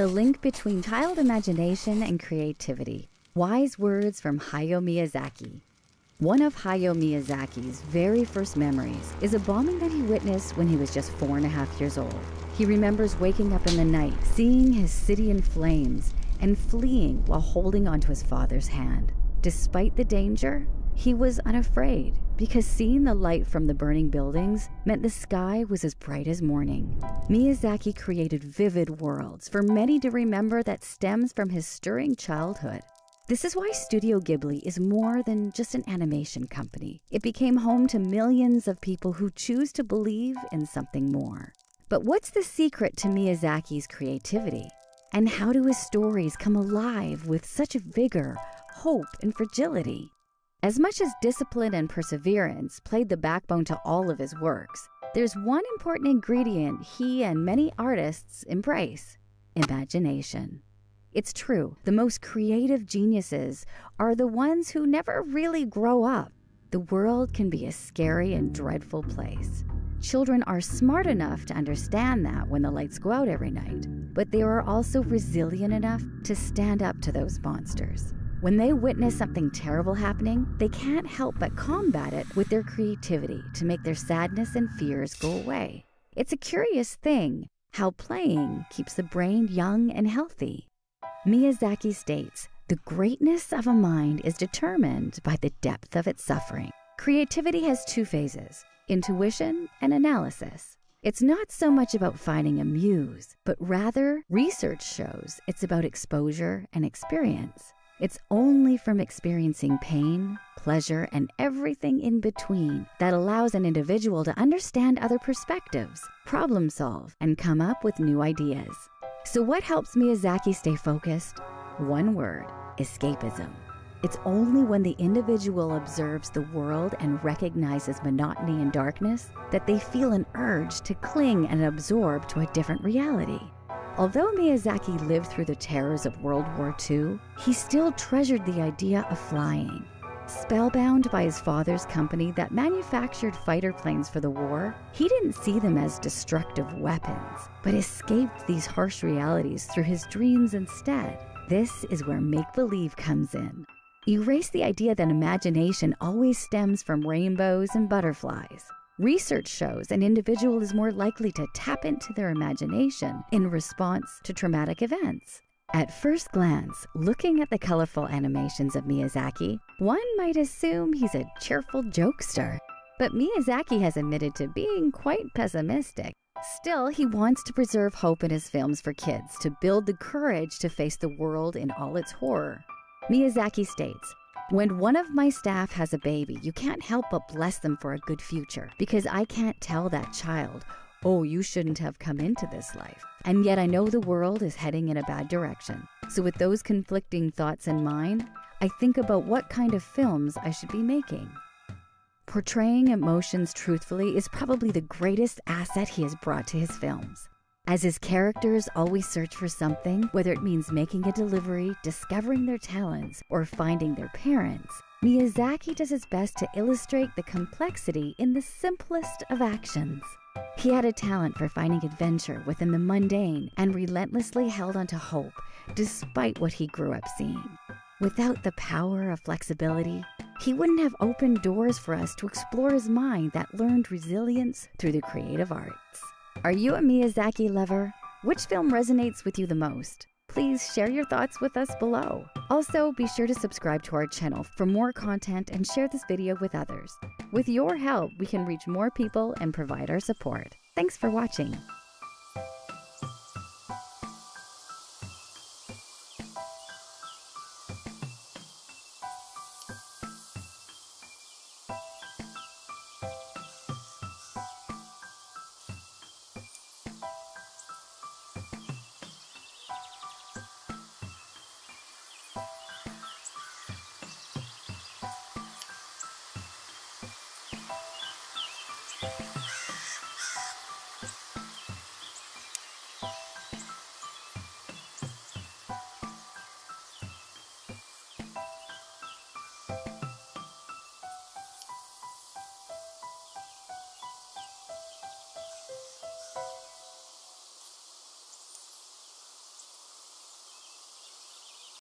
The link between child imagination and creativity. Wise words from Hayao Miyazaki. One of Hayao Miyazaki's very first memories is a bombing that he witnessed when he was just 4.5 years old. He remembers waking up in the night, seeing his city in flames, and fleeing while holding onto his father's hand. Despite the danger, he was unafraid because seeing the light from the burning buildings meant the sky was as bright as morning. Miyazaki created vivid worlds for many to remember that stems from his stirring childhood. This is why Studio Ghibli is more than just an animation company. It became home to millions of people who choose to believe in something more. But what's the secret to Miyazaki's creativity? And how do his stories come alive with such vigor, hope, and fragility? As much as discipline and perseverance played the backbone to all of his works, there's one important ingredient he and many artists embrace: imagination. It's true, the most creative geniuses are the ones who never really grow up. The world can be a scary and dreadful place. Children are smart enough to understand that when the lights go out every night, but they are also resilient enough to stand up to those monsters. When they witness something terrible happening, they can't help but combat it with their creativity to make their sadness and fears go away. It's a curious thing how playing keeps the brain young and healthy. Miyazaki states, "The greatness of a mind is determined by the depth of its suffering." Creativity has two phases: intuition and analysis. It's not so much about finding a muse, but rather, research shows it's about exposure and experience. It's only from experiencing pain, pleasure, and everything in between that allows an individual to understand other perspectives, problem solve, and come up with new ideas. So what helps Miyazaki stay focused? One word: escapism. It's only when the individual observes the world and recognizes monotony and darkness that they feel an urge to cling and absorb to a different reality. Although Miyazaki lived through the terrors of World War II, he still treasured the idea of flying. Spellbound by his father's company that manufactured fighter planes for the war, he didn't see them as destructive weapons, but escaped these harsh realities through his dreams instead. This is where make-believe comes in. Erase the idea that imagination always stems from rainbows and butterflies. Research shows an individual is more likely to tap into their imagination in response to traumatic events. At first glance, looking at the colorful animations of Miyazaki, one might assume he's a cheerful jokester. But Miyazaki has admitted to being quite pessimistic. Still, he wants to preserve hope in his films for kids to build the courage to face the world in all its horror. Miyazaki states, "When one of my staff has a baby, you can't help but bless them for a good future, because I can't tell that child, 'Oh, you shouldn't have come into this life.' And yet I know the world is heading in a bad direction. So with those conflicting thoughts in mind, I think about what kind of films I should be making." Portraying emotions truthfully is probably the greatest asset he has brought to his films. As his characters always search for something, whether it means making a delivery, discovering their talents, or finding their parents, Miyazaki does his best to illustrate the complexity in the simplest of actions. He had a talent for finding adventure within the mundane and relentlessly held onto hope despite what he grew up seeing. Without the power of flexibility, he wouldn't have opened doors for us to explore his mind that learned resilience through the creative arts. Are you a Miyazaki lover? Which film resonates with you the most? Please share your thoughts with us below. Also, be sure to subscribe to our channel for more content and share this video with others. With your help, we can reach more people and provide our support. Thanks for watching.